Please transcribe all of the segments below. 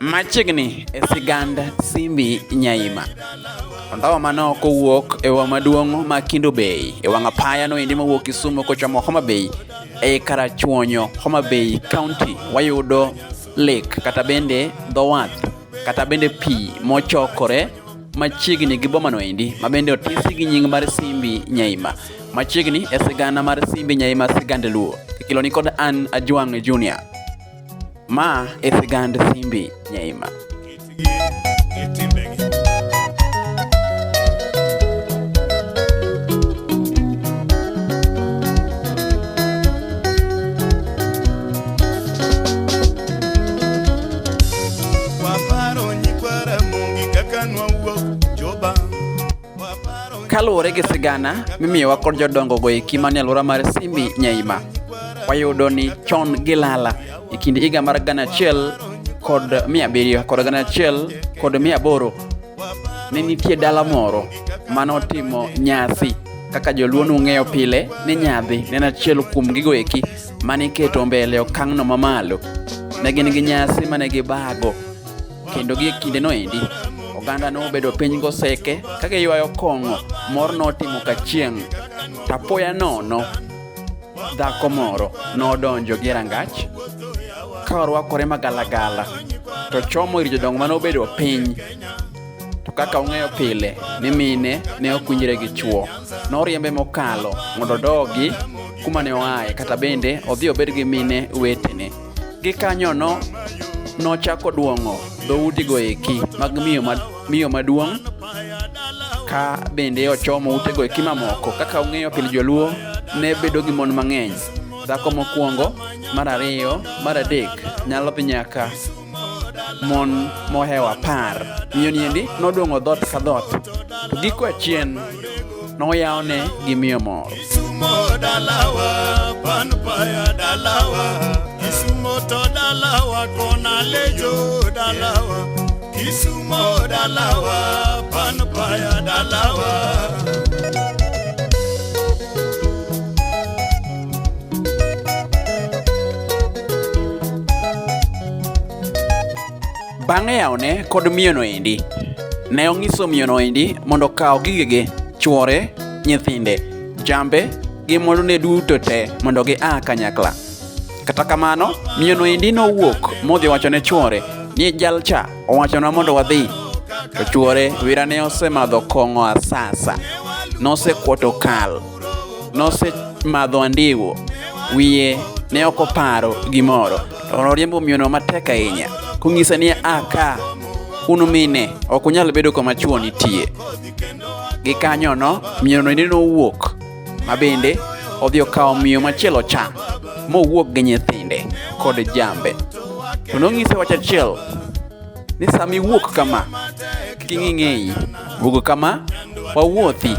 Machiegni e sigand Simbi Nyaima. Ondawa mano kowuok e wang' maduong' ma Kindo Bay e wang' apaya no endi mawuok Kisumu kochomo Homa Bay e karachuonyo Homa Bay County wayudo lake kata bende dho wath kata bende pi mochokore machiegni gi boma no endi ma bende otisi gi nying mar Simbi Nyaima. Machiegni e sigana mar Simbi Nyaima Sigand Luo. Kiloni kod an Ajwang' Junior. Ma e sigand Simbi Nyaima. Kaluwore gi sigana mimiyowa kod jodongo go eki manie alwora mar Simbi Nyaima, wayudo ni chon gilala e kind higa mar 1700 kod 1800 ne nitie dala moro manotimo nyasi kaka joluo nung'eyo pile ni nyadhi ne achiel kuom gigo eki maniketo mbele okang'no mamalo. Ne gin gi nyasi mane gibago kendo gi kinde no endi oganda no bedo piny goseke kage ywayo kong'o mor notimo kachieng'. Tapoya nono dhako moro nodonjo gi rangach ka orwakore magalagala to chomo ir jodongo manobedo piny. To kaka ung'eyo pile ni mine ne okwinjre gi chuo, noriembe mokalo mondo odogi kuma ne oaye kata bende odhi obed gi mine wetene. Gi kanyo nochako duong'o dhoudigo eki mag miyo maduong' ka bende ochomo utego eki mamoko. Kaka ung'eyo pile joluo ne bedo gi mon mang'eny. Dhako mokwongo, mar ariyo, mar adek nyalo dhi nyaka mon mohewo 10. Miyo niendi nodwong'o dhot ka dhot to giko achien noyawne gi miyo moro. Kisumo to dalawa kona lejo dalawa, Kisumo dalawa panpaya dalawa. Bang'e yawne kod miyo no endi ne ong'iso miyo no endi mondo kaw gigege, chuore, nyithinde, jambe gi mondone duto te mondo gi kanyakla. Kata kamano miyo no endi nowuok modhi wacho ne chuore ni jalcha owachona mondo wadhi. To chuore wira ne osemadho kong'o asasa, nosekwoto kal, nosemadho andiwo, wiye ne ok oparo gimoro. To noriembo miyo no matek ahinya kong'ise ni ka unu mine ok unyal bedo kama chuo nitie. Gi kanyo no miyo no endi nowuok ma bende odhi okawo miyo machielo cha mowuok gi nyithinde kod jambe. To nong'ise wach achiel ni sami wuok kama kik ing'eyi, wuok kama wawuothi.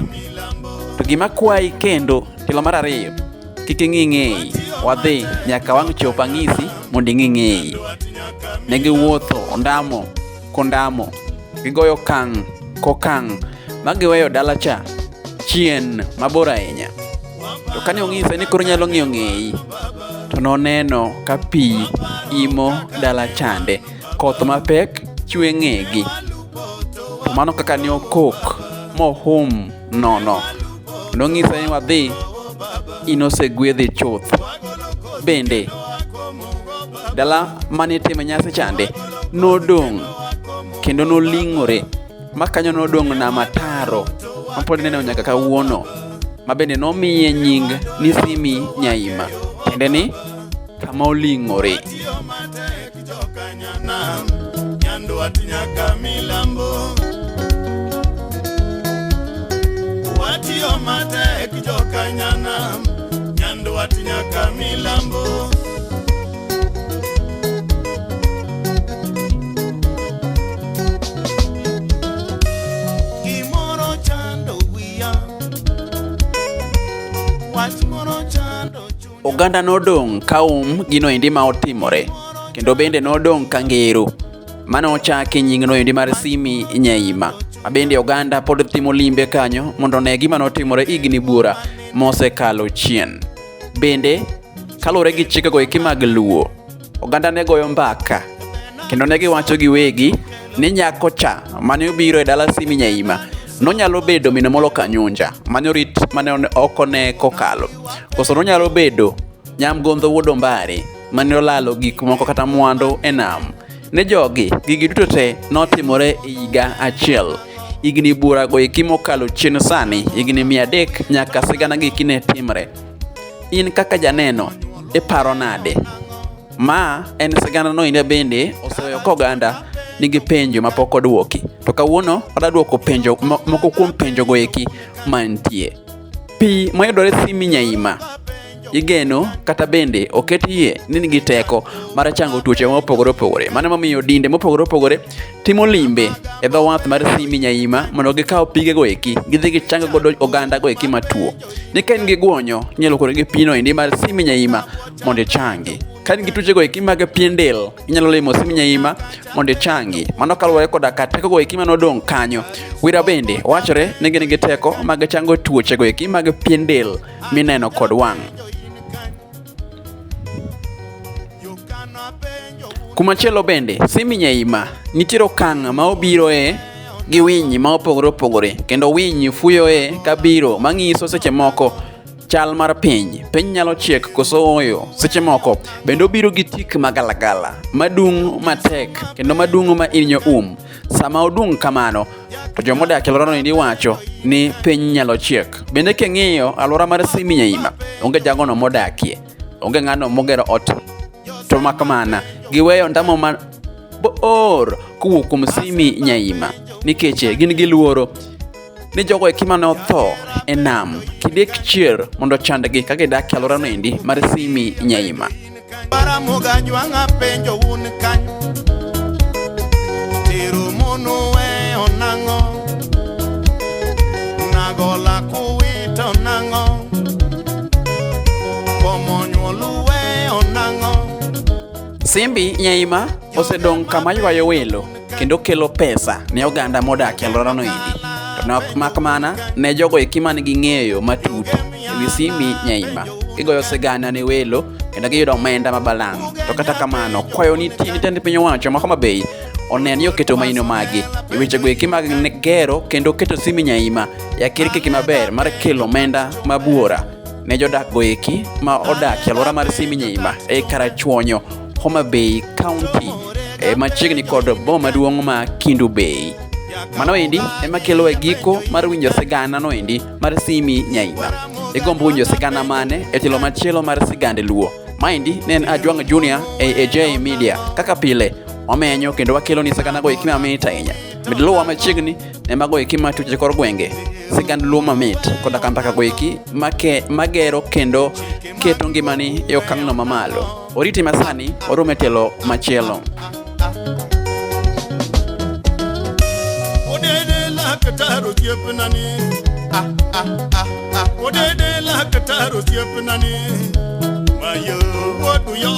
To gima kwayi kendo tilo mar ariyo, kik ing'eyi, wadhi nyaka wang' chop ang'isi mondo ing'eyi. Ne giwuotho ondamo kondamo, gigoyo kang' kokang' ma giweyo dala cha chien mabor ahinya. To kane ong'ise ni koro nyalo ng'eyi, to noneno ka pi imo dala chande, koth mapek chwe ng'egi. To mano kaka ne okok mohum nono. To nong'ise ni wadhi, in osegwedhi chuth. Bende dala mane time nyasi chande nodong' kendo noling'ore ma kanyo nodong' nama taro mapod neno nyaka kawuono, ma bende nomiye nying ni Simbi Nyaima, tiende ni kama oling'ore. Oganda nodong' kaum gino endi ma otimore, kendo bende nodong' ka ngero manochaki nying no endi mar Simbi Nyaima. Bende oganda pod timo limbe kanyo mondo ne gima notimore igni buora mosekalo chien. Bende kalure gi chikego eki mag Luo. Oganda ne goyo mbaka kendo ne giwacho giwegi ni nyako cha mane obiro e dala Simbi Nyaima nonyalo bedo mino molo kanyunja mane orit mane okone kokalo, koso nonyalo bedo nyamgodho wuod Ombare mane olalo gik moko kata mwandu e nam. Ne jogi gigi duto te notimore e higa achiel. Igni bura go eki mokalo chien sani, igni 300 nyaka sigana gi kine timre. In kaka janeno e paro nade? Ma en sigana no ine bende oseweyo koganda nigi penjo mapok oduoki. To kawuono wadwa duoko penjo moko kuom penjo go eki mantie. Pi mayudore Simbi Nyaima igeno kata bende oketie ni nigi teko mar chango tuoche mopogore opogore. Mano momiyo dinde mopogore opogore timo limbe e dho wath mar Simbi Nyaima mondo gikaw pige go eki gidhi gichang godo oganda go eki matuo. Ni ka in gi guonyo inyalo koro gi pino endi mar Simbi Nyaima mondo ichangi. Ka in gi tuoche go eki mag pien del inyalo limo Simbi Nyaima mondo ichangi. Mano kaluwore koda ka teko go eki manodong' kanyo. Wira bende wachore ni gin gi teko mag chango tuoche go eki mag pien del mineno kod wang'. Kumachielo bende Simbi Nyaima nitiere okang' ma obiro gi winy ma opogore opogore, kendo winy fuyoe kabiro mang'iso seche moko chal mar piny nyalo chiek koso oyo. Seche moko bende obiro gi tik magalagala madung' matek kendo madung' ma inyo sama odung' kamano to jomodak e alworano endi wacho ni piny nyalo chiek. Bende king'iyo alwora mar Simbi Nyaima onge jagono modakie, onge ng'ano mogero ot to makamana giweyo ndamo ma bor kowuok kuom Simbi Nyaima nikech gin gi luoro ni jogo eki mane otho e nam kidek chier mondo chandgi ka gidak e alworano endi mar Simbi Nyaima. Paramoga nywanga penjo un kanyo tero mono we onang'o nagola kuwito nang'o komonyolu we onang'o. Simbi Nyaima osedong' kama ywayo welo kendo kelo pesa ne oganda modak e alworano endi. To nok makmana ne jogo eki man gi ng'eyo matut ewi Simbi Nyaima. Gigoyo sigana ne welo kendo giyudo omenda mabalang'. To kata kamano kwayo nitie ni tend piny owacho ma Homa Bay onen yo keto maino magi e weche go eki mag gero kendo keto Simbi Nyaima e kirkeki maber mar kelo omenda mabuora ne jodak go eki ma odak e alwora mar Simbi Nyaima e karachuonyo Homa Bay County machiegni kod boma maduong' ma Kendu Bay. Mano endi ema kelo e giko mar winjo sigana no endi mar Simbi Nyaima. Igombo winjo sigana mane e tilo machielo mar Sigand Luo. Maendi ne en Ajwang' Junior AJ Media. Kaka pile wamenyo kendo wakelo ni sigana go eki mamit ahinya. Med luwa machiegni ne mago eki matuche kor gwenge. Sigand Luo mamit koda kambaka go eki magero kendo keto ngimani e okang'no mamalo. Oriti masani orume telo machielo. Odede la kataro siepnani odede la kataro siepnani mayo wodu yo